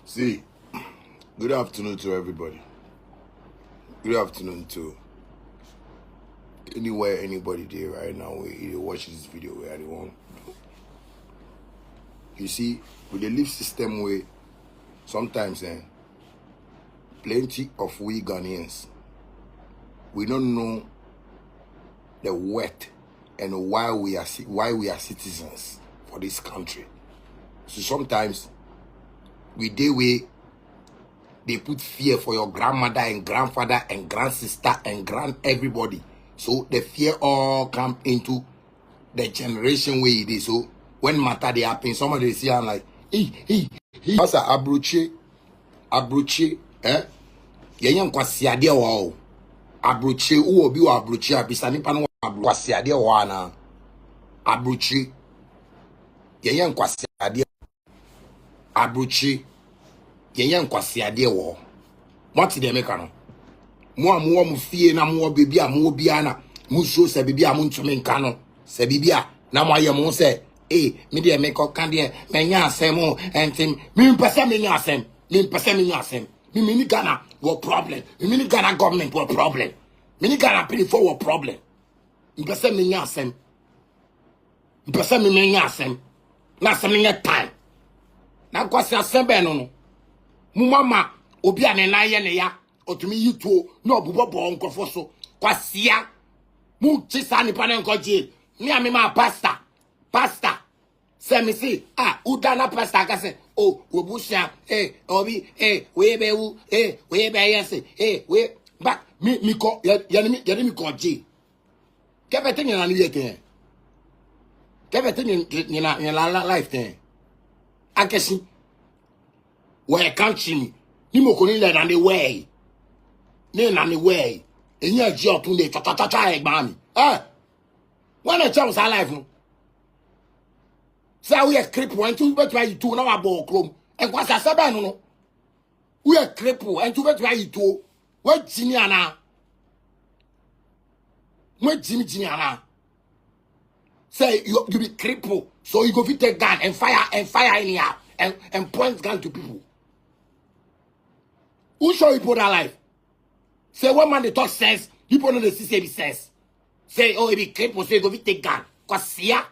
See, good afternoon to everybody. Good afternoon to anywhere anybody there right now where you watch this video where they want. You see, with the lift system way, sometimes plenty of we Ghanaians, we don't know the worth and why we are citizens for this country. So sometimes we do way they put fear for your grandmother and grandfather and grand sister and grand everybody. So the fear all come into the generation where it is. So when matter they happen, somebody say I'm like, he. That's a abruche, Yenyan kwasiade wa abruche u obi wa abruche abisa nipa no kwasiade wa na abruche yenyan kwasiade abruche yenyan kwasiade wa what dey make no mo mu fie na mo bebi a mo bia na mo so se bebi a mo ntumi nka no se bibia na mo aye mo se me dey make kan dey menya asem entim me mpese menya asem me mini Ghana what problem me mini Ghana government what problem mini Ghana pay for what problem mpese menya asem mpese me menya asem na asem nya time na kwasi asem be no mu mama obi ane na ye ne ya otumi yituo na obubobo nkofo so kwasia mu chisa ni pane nkoje me ame ma pastor say me see udana pastor ka say obusia obi we be wu we be yes we back me ko ya mi ko je kebete ni na ni yeke kebete ni na life ten akesi we country ni mo ko ni le na the way ni na the way enya ji otun de cha egba mi when a chance alive no say we a cripple and two bet you two na abo krom and kwasa saba no we a cripple and two bet you two what jini ana say you be cripple so you go fit take gun and fire anyhow and point gun to people. Who show you put that life? Say one man they talk sense, people know the see sense. Say it be cripple so you go fit take gun. Kwasia.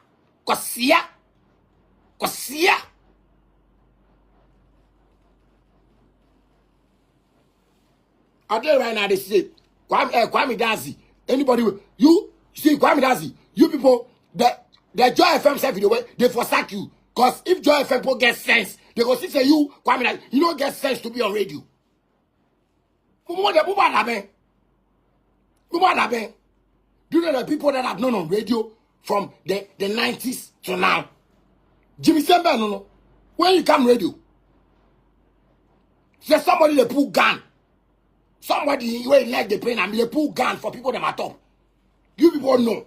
I tell you right now, they say, Kwame Dadzie. Anybody, you see, Kwame Dadzie, you people, the Joy FM self video, they forsake you. Because if Joy FM people get sense, they go say you, Kwame Dadzie, you don't get sense to be on radio. Do you know the people that have known on radio from the 90s to now? Jimmy Semba, no. When you come radio, there's somebody they pull gun. Somebody where you like the pain and they pull gun for people that are top. You people know.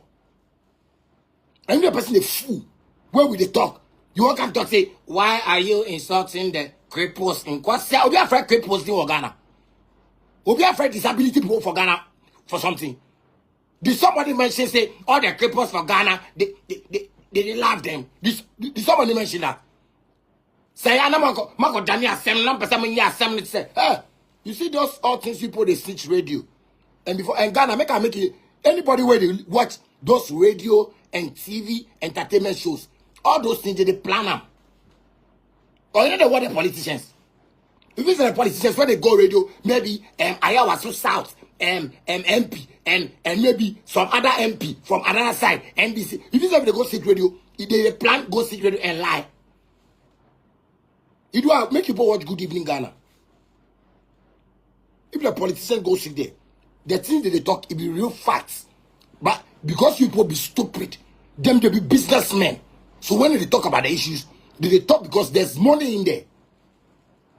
And the person a fool. Where will they talk? You won't come talk say, why are you insulting the cripples in Kwasi? Obi afraid cripples in Ghana. Obi afraid disability people for Ghana for something. Did somebody mention say all the cripples for Ghana they love them? Did somebody mention that? Say Mako Daniel Assembly, Assembly say, you see those all things people they switch radio. And before and Ghana make it anybody where they watch those radio and TV entertainment shows, all those things they plan them. Or you know what the politicians? If it's the politicians when they go radio, maybe Iowa so South, MP and maybe some other MP from another side, NBC. If it's they go sit radio, if they plan go sit radio and lie. It will make people watch Good Evening Ghana. If the politicians go sit there, the things that they talk, it be real facts. But because you people be stupid, them they be businessmen. So when they talk about the issues, they talk because there's money in there.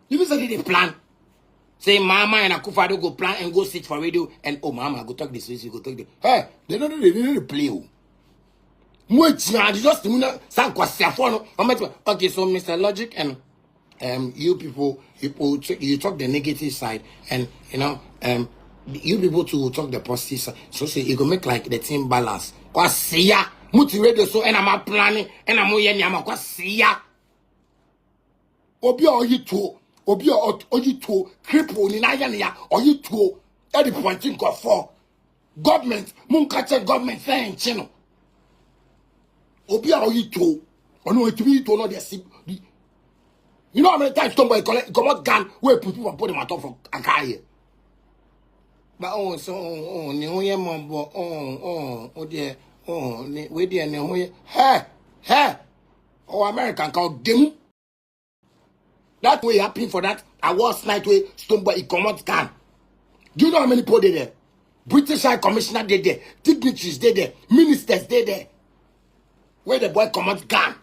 If it's they plan, say Mama and Akufado go plan and go sit for radio and Mama go talk this, you go talk this. Hey, they don't play. Okay, so Mr. Logic and you people you talk the negative side and you people to talk the positive side. So say you go make like the team balance. Kwasiya, muti radio so and I'm planning and I'm kwasiya. Obi o hito obi oyi to cripple ni na ya ne ya oyi to e the pointing go for government mun ka che government say nchi no obi oyi to ono etumi to no dey see. You know how many times Stonebwoy come out gun where people put him on top of a car. But ni oye mambo dear we dear ni hey American called them. That way happen for that awards night way Stonebwoy he come out gun. Do you know how many people they there? British High Commissioner they there, dignitaries they there, ministers they there. Where the boy come out gun.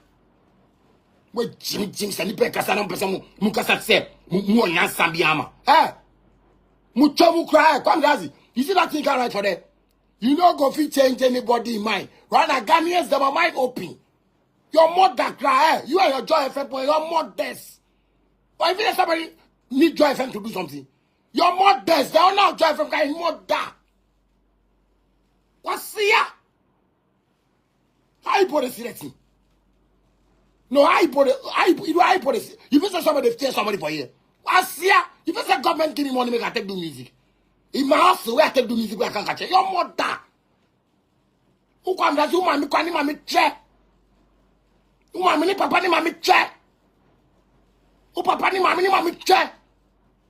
Where Jim Sanipe Casano Pesamo Mukasa said, Muan Sambiama. Eh? Muchomu cry, Kwame Dadzie. You see that thing can right for that? You know, go fit change anybody in mind. Rather, Ghanaians, they were mind open. Your mother cry, eh? You and your Joy FM, your mothers. But if somebody need Joy FM to do something, your mothers, they are not Joy FM crying mother. What's here? How you put a thing? No, I put it. You feel somebody steal somebody for here. What's here? You feel say government give me money make I take do music. In my house, where I take do music, where I can catch it. Your mother. Who come that you mommy kwani mommy che? Who mommy ni papa ni mommy che? Who papa ni mommy che?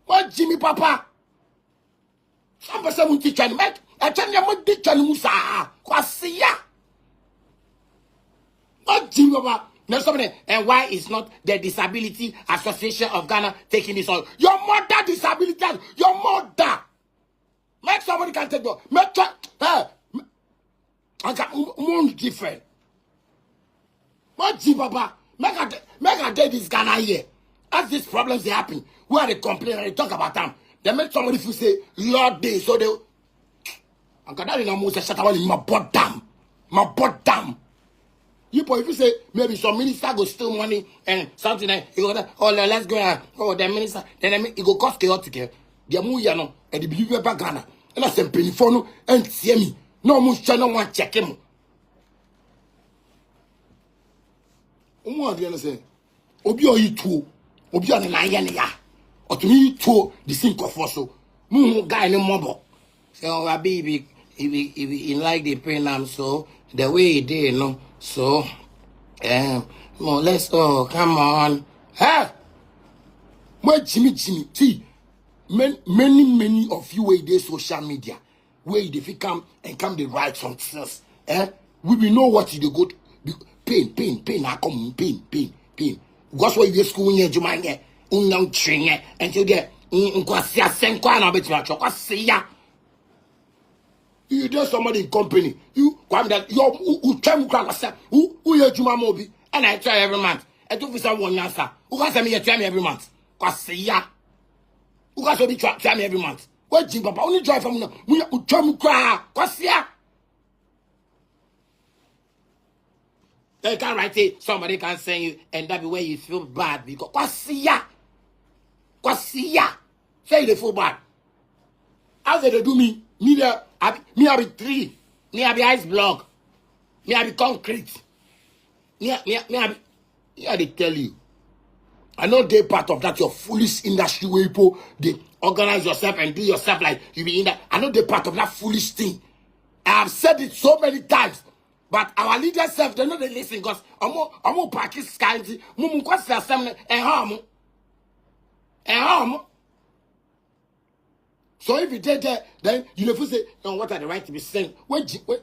What Jimmy papa? Some person will teach you. I tell you what teach you musa. What's here? What Jimmy papa? No, somebody, and why is not the Disability Association of Ghana taking this on? Your mother disability, your mother. Make somebody can take the make I got more different. What Papa? Make a day this Ghana here. As these problems they happen, where they complain and they talk about them, they make somebody feel say Lord day, so they I got that in a most Shatta wale my bottom. You boy, if you say maybe some minister go steal money and something, you go, oh, let's go, oh, the minister, then it go cost chaotic. The mu no, and the believer back Ghana, and I send penny for no, and see me. No much channel one check him. What do you say? Obi or you two, Obi on the Nayania, or to me too, the sink of also. Moon guy no mobile. So, a baby, if like the pain, so the way he did, no. So, well, let's go. Come on. Huh? Where Jimmy, see, many of you where they social media, where if you come and come the right some things, we will know what you do good. Pain, I come, pain. Because why you school here, you mind get, train until there, you do somebody in company. You come that you try who you Juma Mobi, and I try every month. I do for someone answer. Who can send me a try me every month? Who can try me every month? What Jim Papa only drive from you try cry. They can write it, somebody can send you, and that be where you feel bad because say they feel bad. How they do me? Me I be tree. Me I be ice block. Me I be concrete. Me I they tell you. I know they part of that your foolish industry where people they organize yourself and do yourself like you be in that. I know they part of that foolish thing. I have said it so many times. But our leaders self they know they listen because I'm more practice kind. Mumu kwasi assembly and harm. So if you did that, then you never say, no, what are the right to be saying? Kwame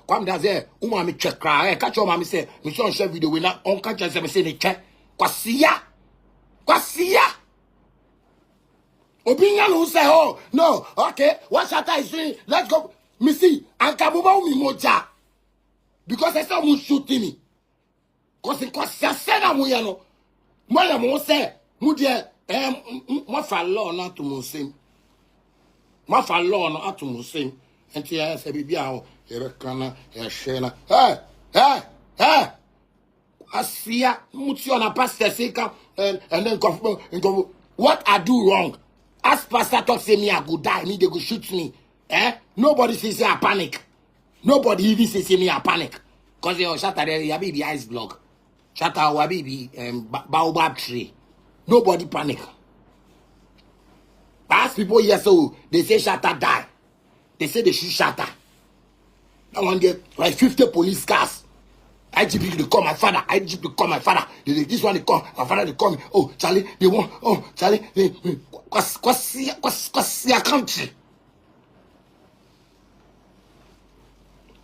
Dadzie, me check cry. Catch your mommy say, me show share video we not on catch us say the check. Kwasiya. Opinion who say, oh no, okay, what Shatta is saying? Let's go. Me see, and kabuba mi moja. Because I saw mu shooting me. Cause in Kwasiya said I'm no. Mo mo say, mu dia mo fa law not to mo say. My law no atomo same enti ya se bibia ho ye be kana ye hwe na hey asia muti on a pastor say come and then come what I do wrong as pastor talk say me I go die me they go shoot me nobody say I panic nobody even say me I panic cause you Shatta there ya baby ice block Shatta wale baby baobab tree Nobody panic. As people here, so they say Shatta die. They say they shoot Shatta. That one get like 50 police cars. IGP they call my father. IGP they call my father. This one they call my father. They call me. Oh Charlie, they want. Oh Charlie, what's your country?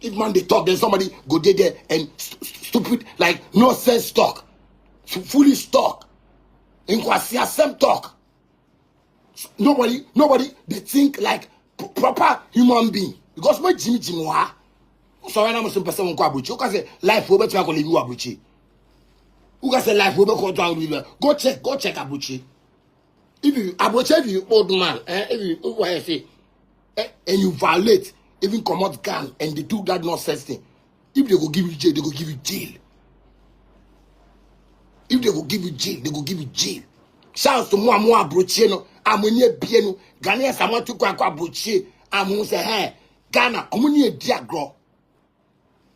If man they talk, then somebody go there and stupid like no sense talk, foolish talk, inquisitive talk. Nobody they think like proper human being because my Jimmy so when I'm some person who can say life will be to live you abuchi. Who can say life will be to go check abuchi. If you abuchi, if you old man, if you what I say, and you violate, even come out gun and they do that nonsense thing. If they go give you jail, they go give you jail. If they go give you jail, they go give you jail. Shout to more abuchi no. Amunye bienu Ghana someone to kwa abuchi. Amun say hey Ghana amunye diagro.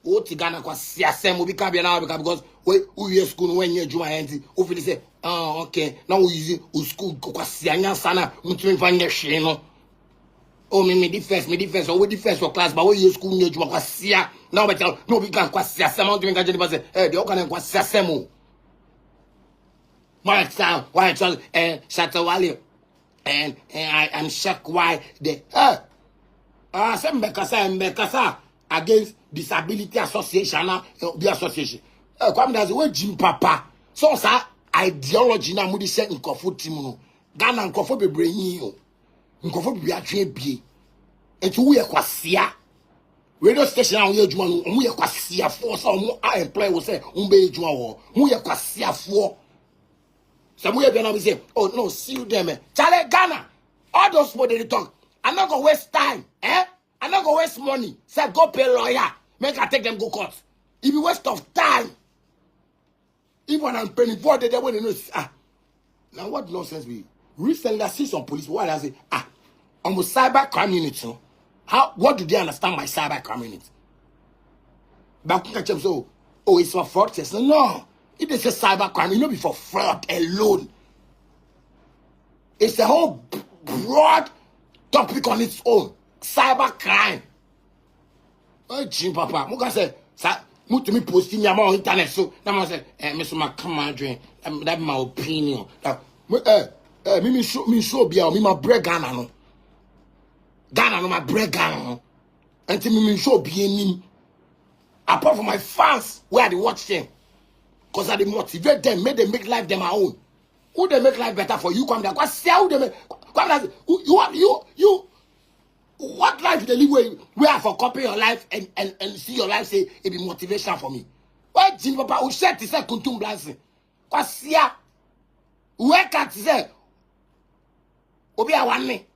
Oti Ghana kwa siasem obi ka bia na because we use school when you juma enti o feel say oh okay now we use school kwa sianya sana mutumi fanye hwe no oh me defense or we defense for class but we use school nye juma kwa sia now but no we can kwa siasem mutumi ka jeni say eh de o kana kwa siasem o my child why child Shatta wale and I am shocked why they Mbekasa against Disability Association the association. Kwame Dadzie we Jim Papa. So sa ideology na mudi se nkofo timu. Ghana nkofo bebre yin o. Nkofo bi atwe bie. Enti wo ye kwasia. Radio station na wo ye adwuma no, wo ye kwasia fo so wo employ wo se wo be adwuma wo. Wo ye kwasia fo. Some way be say, oh no, see you there, man. Charlie Ghana, all those people they talk. I'm not gonna waste time, I'm not gonna waste money. Say go pay lawyer, make I take them go court. If you waste of time, even I'm paying for they when you know now what nonsense we recently I see some police what I say I'm a cyber crime unit. No? What do they understand by cyber crime unit? But so it's for fraud test. No. If they say cyber crime, you know, before fraud alone. It's a whole broad topic on its own. Cyber crime. Oh, Jim Papa, Muka say, to me posting your on internet. So, now I say, Mr. McCamadre, that's my opinion. Me show be me my bread Ghana no. Ghana no my bread Ghana no. Until me show be any. Apart from my fans, where they watch them. Because I motivate them, make them make life them my own. Who they make life better for you? Come there. How they make? You. What life they live where I for copy your life and see your life say it be motivation for me. Why Jim Papa who said to say kuntum blessing? Because here, where can say? Obi a one me.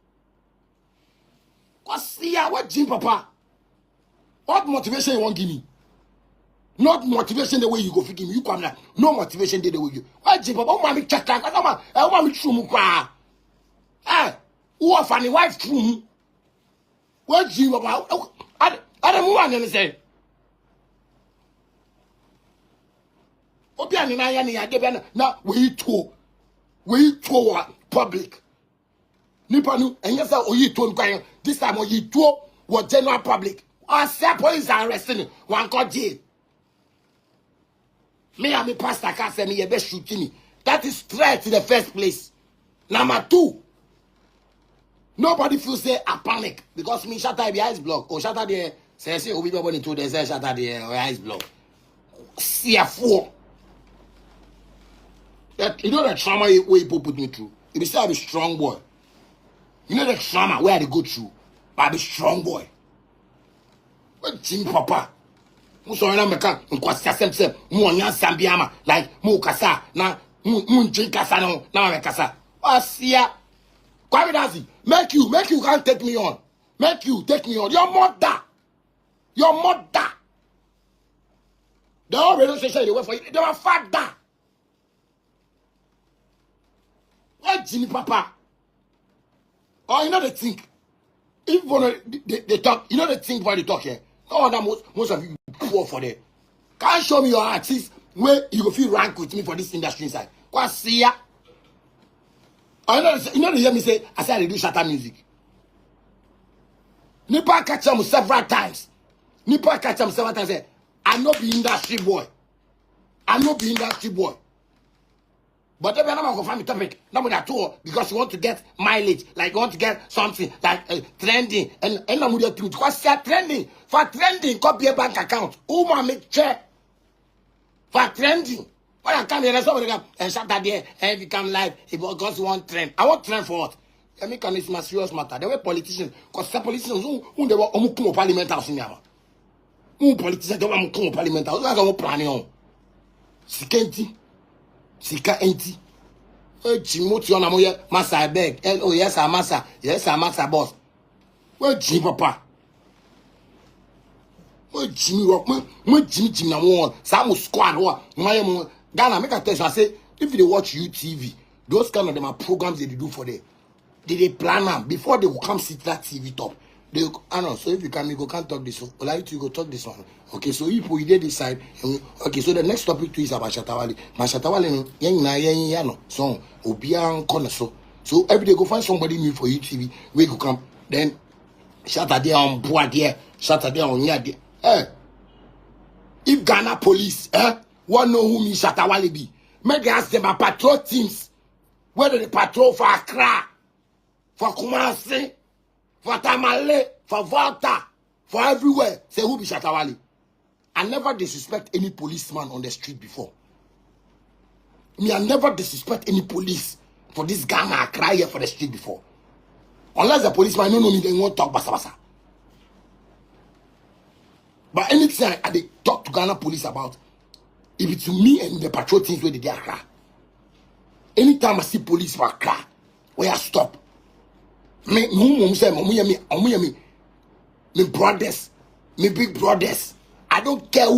Because here, what Jim Papa? What motivation you want give me? Not motivation the way you go figure you come now. No motivation the way you. Why Jim Papa? Oh, mommy check time. I want me true mukwa. Who are funny wife true? What Jim Papa? I don't want to say. Obiani na yani ya debe na we to public. Nipa nu enye say oyi to nkwan. This time oyi to what general public. I say police are arresting one called jail. Me and me pastor can't say me you be shooting me. That is threat in the first place. Number two, nobody feels say a panic because me Shatta be ice block. Or Shatta there say obi be born into the say Shatta there or ice block. See a four. That you know the trauma where people put me through. If you say I be strong boy, you know the trauma where I go through. But I be strong boy. What Jim Papa? Muso na meka nkwasa semse mu onya sambiama like mu kasa na mu nje kasa no na me kasa asia Kwame Dadzie make you can't take me on your mother the whole radio station they wait for you they were father what Jimmy Papa oh you know they think if one they talk you know they think while they talk here no that most of you poor for them. Can't show me your artist where you will feel rank with me for this industry inside. Kwasia. I know, you know, they hear me say, I said I do Shatta music. Nipa catch him several times. Nipa catch him several times. Say, I no be industry boy. I no be industry boy. But then I'm going to find the topic. Not with that tour because you want to get mileage, like you want to get something like trending. And I'm with you because trending. For trending, copy a bank account. Who want make check for trending? When I come here, somebody come and Shatta there and become live because you want trend. I want trend for what? I mean, it's my serious matter. They were politicians because some politicians who they were parliament house in Yama. Who politicians they were parliament house. That's what planning on. Sikenti. Sika enti. Chimoti on amoye massa I beg. Oh yes, I'm massa. Yes, I'm massa boss. Where Jim papa? Where Jimmy rock? Where Jimmy na one? Some squad or my Ghana make a test. I say if they watch UTV, those kind of them are programs they do for them. They plan them before they will come sit that TV top. They I know. So if you can, you go can't talk this one. Well, you go talk this one. Okay, so if we did decide, okay, so the next topic too is about Shatta wale. My Shatta wale, yen no. So obian corner so. So every day go find somebody new for UTV. We go come. Then Shatta there on board there. Shatta there on here there. If Ghana police, want know who me Shatta wale be? Make ask them about patrol teams. Whether they patrol for Accra, for Kumasi, for Tamale, for Volta, for everywhere. Say who be Shatta wale? I never disrespect any policeman on the street before. Me, I never disrespect any police for this Ghana I cry here for the street before. Unless the policeman don't know me, they won't talk basa basa. But anything I talk to Ghana police about, if it's me and the patrol teams where they are cry. Anytime I see police for cry, where I stop. Me brothers, me big brothers. I don't care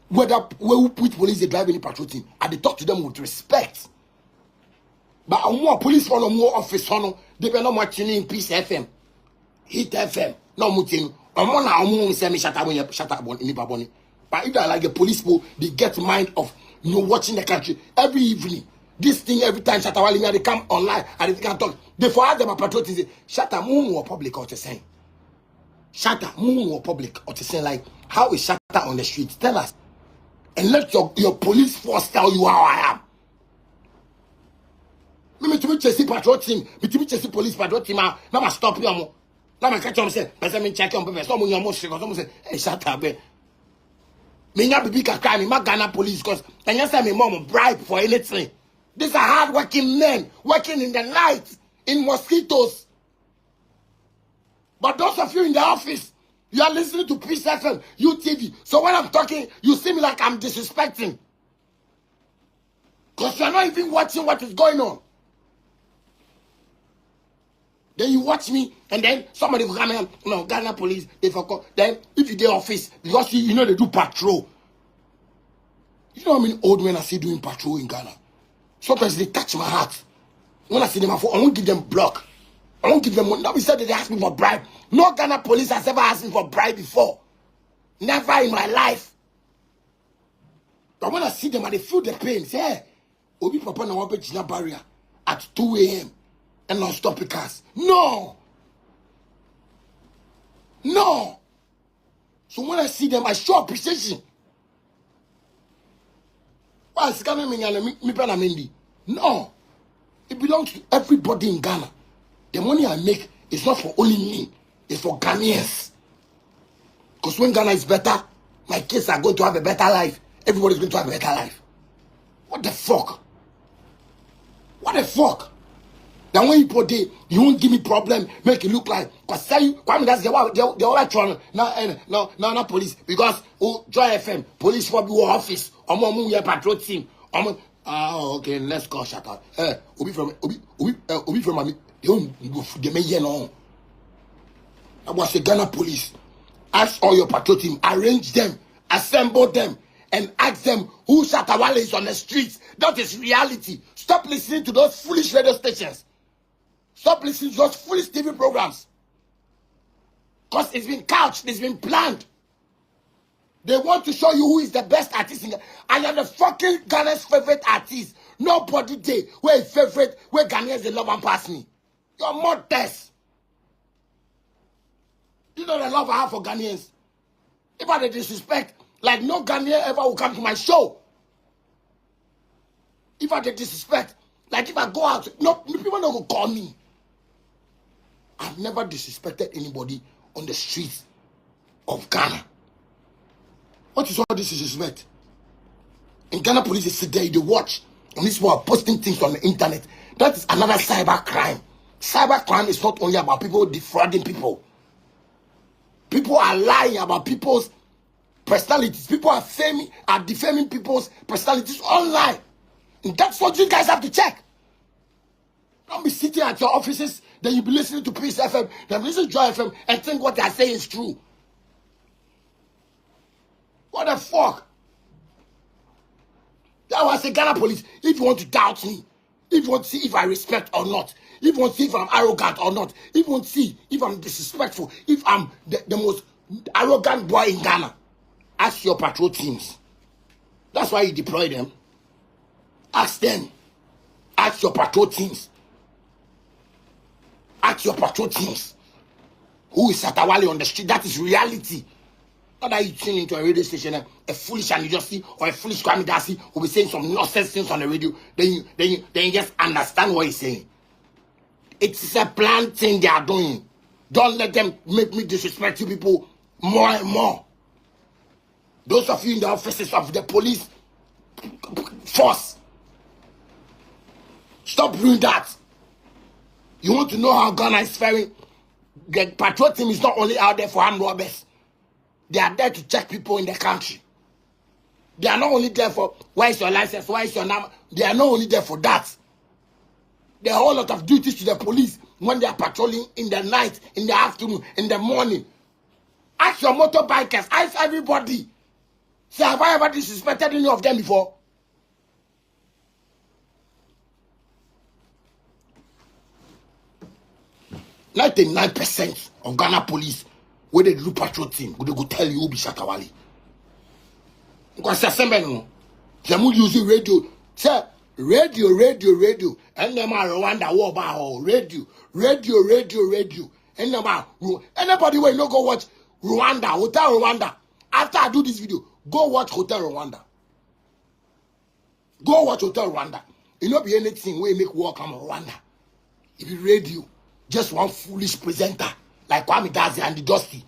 where who put police they drive any patrol team. I they talk to them with respect. But more police follow more office they be not watching in Peace FM, Hit FM, no muting. I'm say me Shatta in Baboni. But if they like the police people, they get mind of watching the country every evening. This thing every time Shatta wale they come online and they can talk. They for them a patrol team say Shatta more public or to saying. Shatta more public or to say like how is Shatta on the streets? Tell us. And let your police force tell you how I am. Me to chase patrol team, me to chase police patrol team now I stop you. Now I catch them say, person me check on paper. Someone you almost someone say, hey Shatta be. Me not be kakra me Ghana police cause and you say me mom bribe for anything. These are hard-working men working in the night in mosquitoes. But those of you in the office, you are listening to Peace FM, UTV. So when I'm talking, you see me like I'm disrespecting. Because you're not even watching what is going on. Then you watch me, and then somebody will come in, Ghana police, they forgot. Then if you do office, because you know they do patrol. You know how many old men I see doing patrol in Ghana? Sometimes they touch my heart. When I see them, I won't give them block. I won't give them money. Nobody said that they asked me for bribe. No Ghana police has ever asked me for bribe before. Never in my life. But when I see them and they feel the pain, say, hey, Obi Papa na wape Gina barrier at 2 a.m. and not stop the cars. No. No. So when I see them, I show appreciation. Why is coming me? No. It belongs to everybody in Ghana. The money I make is not for only me. It's for Ghanaians. Because when Ghana is better, my kids are going to have a better life. Everybody's going to have a better life. What the fuck? What the fuck? Then when you put it, you won't give me problem, make it look like, because say you, Kwame Dadzie, the other trying, no, police, because, Joy FM, police for your office, your patrol team, okay, let's go, Shatta. Obi from Maame, they may hear no. I was the Ghana police. Ask all your patrol team, arrange them, assemble them, and ask them who Shatta wale is on the streets. That is reality. Stop listening to those foolish radio stations. Stop listening to those foolish TV programs. Because it's been couched, it's been planned. They want to show you who is the best artist in Ghana. I am the fucking Ghana's favorite artist. Nobody day where favorite, where Ghanaians they love and pass me. You're modest. You know the love I have for Ghanaians. If I disrespect, like no Ghanaian ever will come to my show. If I disrespect, like if I go out, no people don't go call me. I've never disrespected anybody on the streets of Ghana. What is all this disrespect? In Ghana, police sit there, they watch, and these people are posting things on the internet. That is another cyber crime. Cyber crime is not only about people defrauding people. People are lying about people's personalities. People are defaming people's personalities online. And that's what you guys have to check. Don't be sitting at your offices, then you be listening to Peace FM, then listen to Joy FM, and think what they are saying is true. What the fuck? That was the Ghana police. If you want to doubt me, if you want to see if I respect or not, if you want to see if I'm arrogant or not, if you want to see if I'm disrespectful, if I'm the most arrogant boy in Ghana, ask your patrol teams. That's why you deploy them. Ask them. Ask your patrol teams. Ask your patrol teams. Who is Shatta wale on the street? That is reality. Not that you tune into a radio station, a foolish and you just see, or a foolish Kwame Dadzie will be saying some nonsense things on the radio. Then you just understand what he's saying. It's a planned thing they are doing. Don't let them make me disrespect you people more and more. Those of you in the offices of the police force, stop doing that. You want to know how Ghana is faring? The patrol team is not only out there for armed robbers. They are there to check people in the country. They are not only there for, where is your license, where is your number? They are not only there for that. There are a whole lot of duties to the police when they are patrolling in the night, in the afternoon, in the morning. Ask your motorbikers, ask everybody. Say, have I ever disrespected any of them before? %99% of Ghana police, where they do patrol team, they go tell you who be Shatta wale. Because they using radio. Say, radio. And them are Rwanda war about radio. And them are anybody will not go watch Rwanda, Hotel Rwanda. After I do this video, go watch Hotel Rwanda. Go watch Hotel Rwanda. It not be anything where you make war come Rwanda. It be radio. Just one foolish presenter like Kwame Dadzie and the Dosty.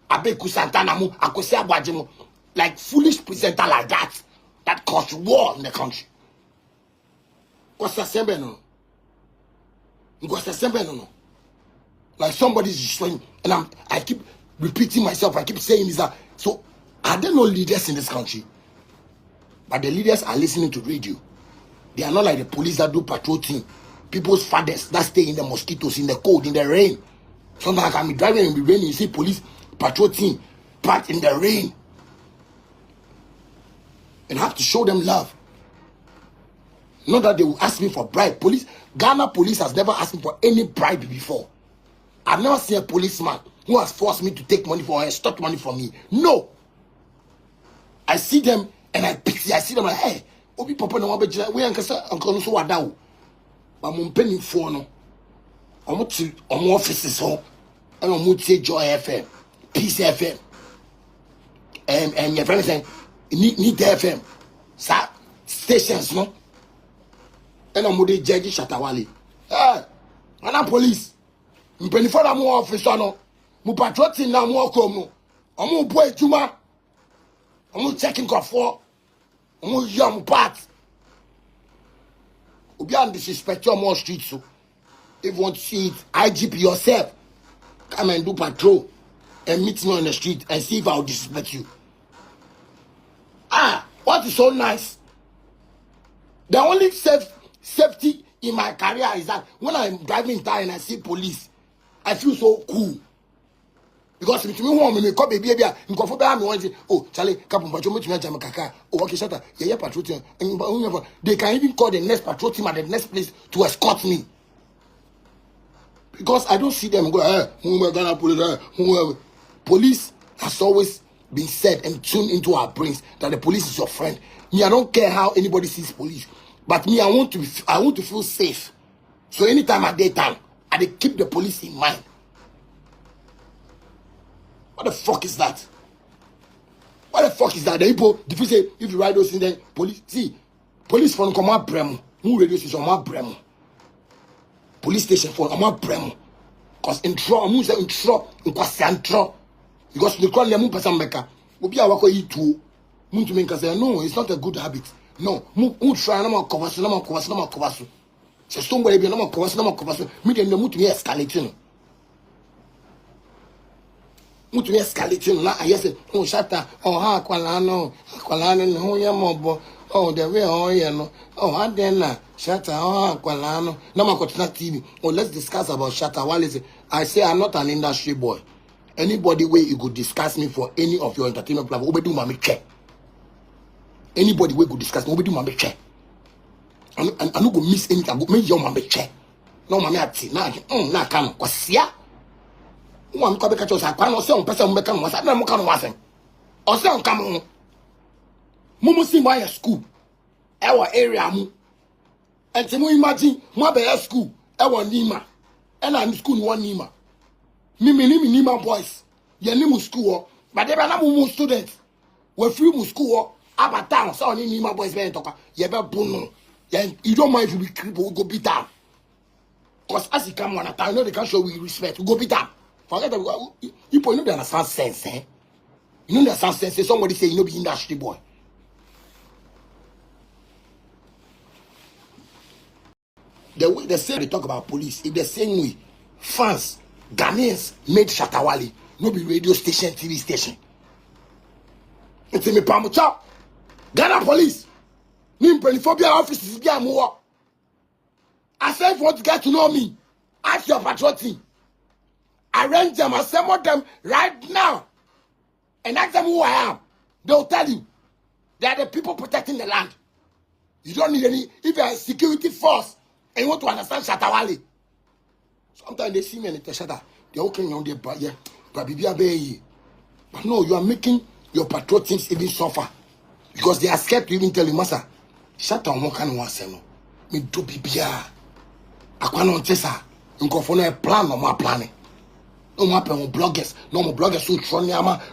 Abeku Santana mu, Akose Abwajimu. Like foolish presenter like that caused war in the country. Like somebody's destroying, and I keep repeating myself, I keep saying this. So are there no leaders in this country? But the leaders are listening to radio. They are not like the police that do patrol team. People's fathers that stay in the mosquitoes, in the cold, in the rain. Sometimes I can be driving in the rain, you see police patrol team part in the rain. And have to show them love. Not that they will ask me for bribe. Ghana police has never asked me for any bribe before. I've never seen a policeman who has forced me to take money for or extort money from me. No. I see them and I pity. I see them like, hey, Obi Papa no wabe we uncle so wadaw. But mon penny for no. Omo offices so and omo tie Joy FM, Peace FM. And your friend saying need FM. Sa stations no. And omo dey judge Shatta wale. Ana police. Mpeni for am officer no. Mu patrol team na mo kom no. Omo boy juma. Omo checking for. Omo yam part. Obi and disrespect your more streets so. If you want to see it, IGP yourself. Come and do patrol and meet me on the street and see if I'll disrespect you. What is so nice? The only safety in my career is that when I'm driving car and I see police, I feel so cool. Because if you want me, come baby, I'm going to say, oh, Charlie, Captain Patrol, oh, okay, Shatta, yeah, patrol team. They can even call the next patrol team at the next place to escort me. Because I don't see them go, police has always been said and tuned into our brains that the police is your friend. Me, I don't care how anybody sees police. But me, I want to feel safe. So anytime at daytime, I dey keep the police in mind. What the fuck is that? What the fuck is that? The people, if you say, if you write those things, then police phone come out bremo. Who radio station come out bremo. Police station phone come out bremo. Cause who say intro, because the call them person maker. Obi awako itu. Muntu menka say no, it's not a good habit. No, mu try na cover so. Se Stonebwoy be na cover so. Me dem mutu me escalating. Mutu me escalating na ayese oh Shatta ha akwala no ho ye mobo oh the way oh ye no oh adena Shatta akwala no na makotuna TV. Oh, let's discuss about Shatta wale. I say I'm not an industry boy. Anybody way you could discuss me for any of your entertainment platform, obedu Maame check. Anybody way could discuss me, obedu Maame check. I no go miss anything. I go make your Maame check. No Maame ati na kan kwasia. One come catch us. I can't say on person make come was. I don't come was. Or say on come. Mumu see my school. Our area mu. And you imagine my be school. Our Nima. And I'm school one Nima. Me Nima boys. Ye Nimu school. But they be na mumu students. We free mu school. About town. So ni Nima boys be talk. Ye be bunu. You don't mind if you be cripple, go beat down. Cause as you come on a time, you know they can show we respect. We go beat down. Forget that people know they understand sense, eh? You know they understand sense. Somebody say you know be industry boy. The way they say they talk about police, if the same way, fans, Ghanaians made Shatta wale, no be radio station, TV station. It's in me pamucha. Ghana police. Me phobia offices be more. I said if you want to get to know me, ask your patrol team. Arrange them, assemble them right now. And ask them who I am. They'll tell you. They are the people protecting the land. You don't need any, if you are a security force and you want to understand Shatta wale. Sometimes they see me and they tell Shatta, they're okay on their but no, you are making your patrol teams even suffer. Because they are scared to even tell you, Master, Shatta wale no no. Me do bibia. Akwana on tesa. Nko for no plan no more planning. No more bloggers, no more bloggers who try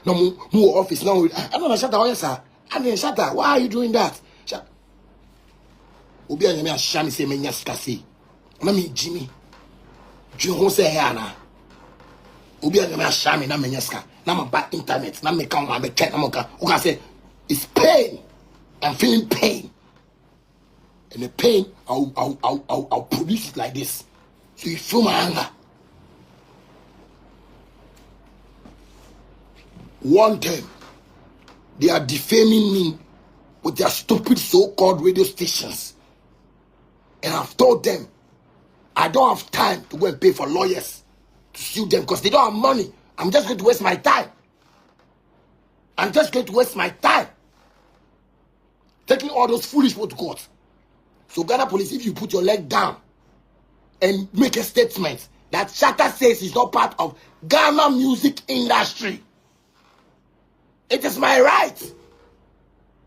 no more office. No, I don't know Shatta wale sir. I mean Shatta, why are you doing that? Obi anyame ashami say menya skase. Na me Jimmy. Ju ho say here na. Obi anyame ashami na menya ska. Na ma ba internet, na me kan ma be check na mo ka. O can say it's pain. I'm feeling pain. And the pain, I'll produce it like this. So you feel my anger. One time, they are defaming me with their stupid so-called radio stations. And I've told them, I don't have time to go and pay for lawyers to sue them because they don't have money. I'm just going to waste my time. I'm just going to waste my time taking all those foolish people to court. So Ghana police, if you put your leg down and make a statement that Shatta says is not part of Ghana music industry, it is my right.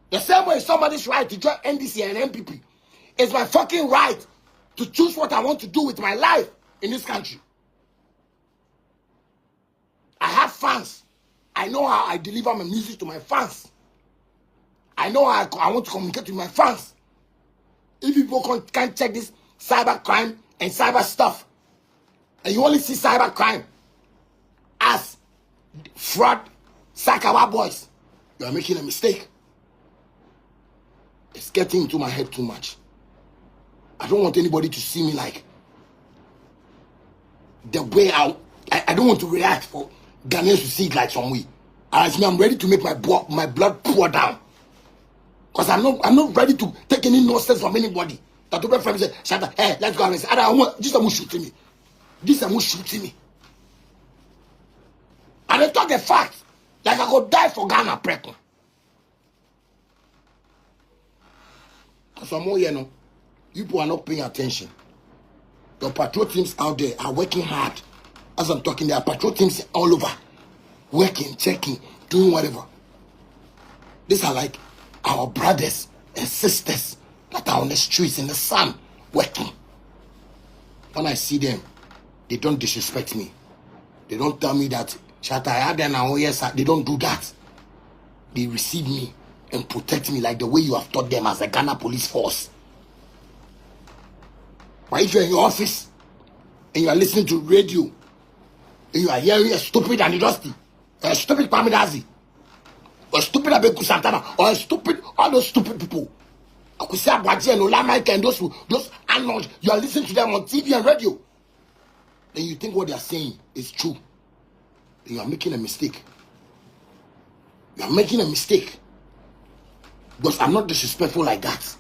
The same way somebody's right to join NDC and MPP. It's my fucking right to choose what I want to do with my life in this country. I have fans. I know how I deliver my music to my fans. I know how I want to communicate with my fans. If people can't check this cyber crime and cyber stuff, and you only see cyber crime as fraud, Sakawa boys, you are making a mistake. It's getting into my head too much. I don't want anybody to see me like the way I don't want to react for Ghanaians to see it like some way. As me, I'm ready to make my blood pour down. Because I'm not ready to take any nonsense from anybody. That to friend say, Shatta, hey, let's go and say, this is shooting me. This is shooting me. And they talk the fact. Like I could die for Ghana pregnant. Some more, you know, people are not paying attention. Your patrol teams out there are working hard. As I'm talking, there are patrol teams all over. Working, checking, doing whatever. These are like our brothers and sisters that are on the streets in the sun working. When I see them, they don't disrespect me. They don't tell me that Shatta wale, yes, they don't do that. They receive me and protect me like the way you have taught them as a Ghana police force. But if you're in your office and you are listening to radio and you are hearing a stupid and Dosty, a stupid Kwame Dadzie, or a stupid Abeku Santana, or a stupid, all those stupid people, Akusia Dadzie and Olamide and those unknowns, you are listening to them on TV and radio, then you think what they are saying is true. Then you are making a mistake. You are making a mistake. Because I'm not disrespectful like that.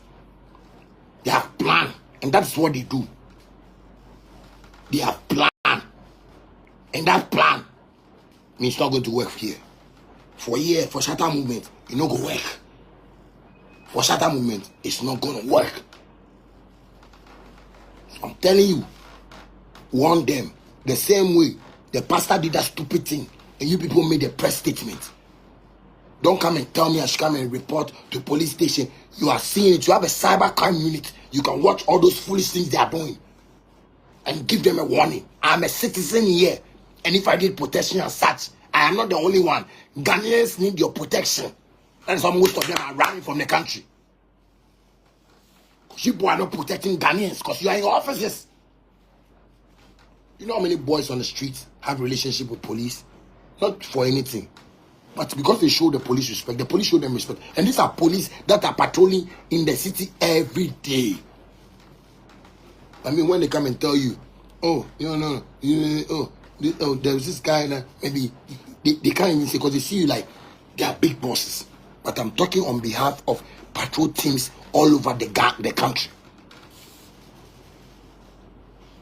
They have plan, and that's what they do. They have plan, and that plan means it's not going to work here. For a year, for Shatta movement, it's not going to work. For Shatta movement, it's not going to work. So I'm telling you, warn them the same way the pastor did that stupid thing, and you people made a press statement. Don't come and tell me I should come and report to police station. You are seeing it. You have a cyber crime unit. You can watch all those foolish things they are doing and give them a warning. I'm a citizen here. And if I need protection as such, I am not the only one. Ghanaians need your protection. That is why most of them are running from the country. Because you are not protecting Ghanaians because you are in your offices. You know how many boys on the streets have relationship with police? Not for anything. But because they show the police respect, the police show them respect. And these are police that are patrolling in the city every day. I mean, when they come and tell you, oh, there's this guy that maybe they can't even say, because they see you like they are big bosses. But I'm talking on behalf of patrol teams all over the country.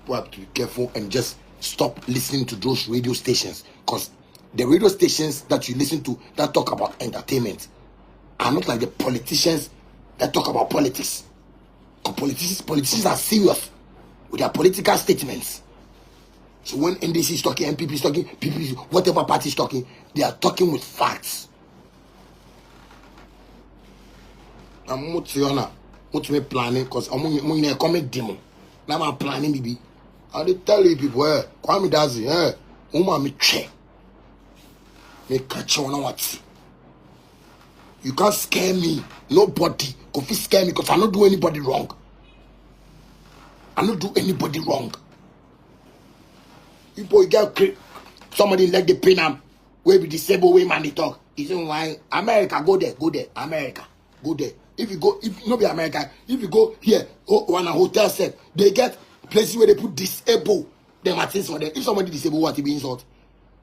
You have to be careful and just stop listening to those radio stations, because the radio stations that you listen to that talk about entertainment are not like the politicians that talk about politics. Politicians are serious with their political statements. So when NDC is talking, MPP is talking, PP, whatever party is talking, they are talking with facts. I'm not planning because I'm going to comment demo. Now I'm planning, baby. I tell you people, Kwame Dadzie, me check. Me catch on what? You can't scare me. Nobody can scare me because I don't do anybody wrong. I don't do anybody wrong. People get somebody like the pain where be disabled way man they talk. Is why America go there, America go there. If you go, if not be America, if you go here, on a hotel set, they get places where they put disabled. Them are things for them. If somebody disabled, what he be insult?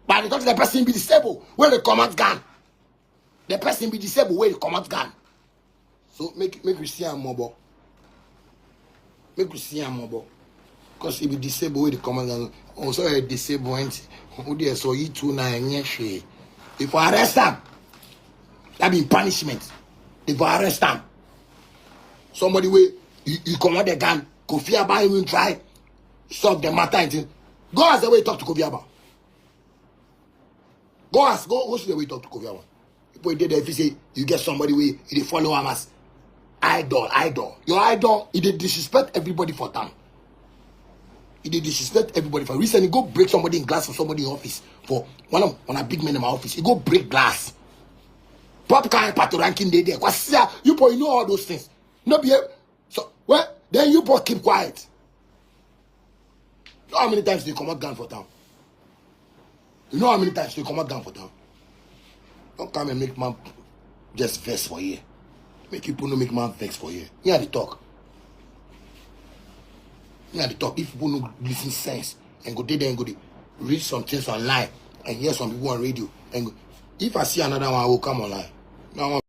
But because the person be disabled, where the command gun. The person be disabled, where the command gun. So make you see him mobile. Make you see him mobile. Because he be disabled, where the command gun. Oh, sorry, disabled. Oh, dear, so you two now, if I arrest them, that be punishment. If I arrest them, somebody where you command the gun, Kofi Aba even try solve the matter and go as the way you talk to Kofi Aba. Go see the way you talk to Kofi Aba. People did if you say you get somebody where you follow him as idol. Your idol, he did disrespect everybody for time. He did disrespect everybody for recently go break somebody in glass for somebody in office. For one a big man in my office, he go break glass. Pop car pato ranking day there. You boy, you know all those things. No be so well, then you boy keep quiet. You know how many times they come out gun for town? You know how many times they come out gun for town? Don't come and make man just vex for you. Make people no make man vex for you. You have to talk. You have to talk. If people no listen sense and go there and go read some things online and hear some people on radio and go, if I see another one, I will come online. No,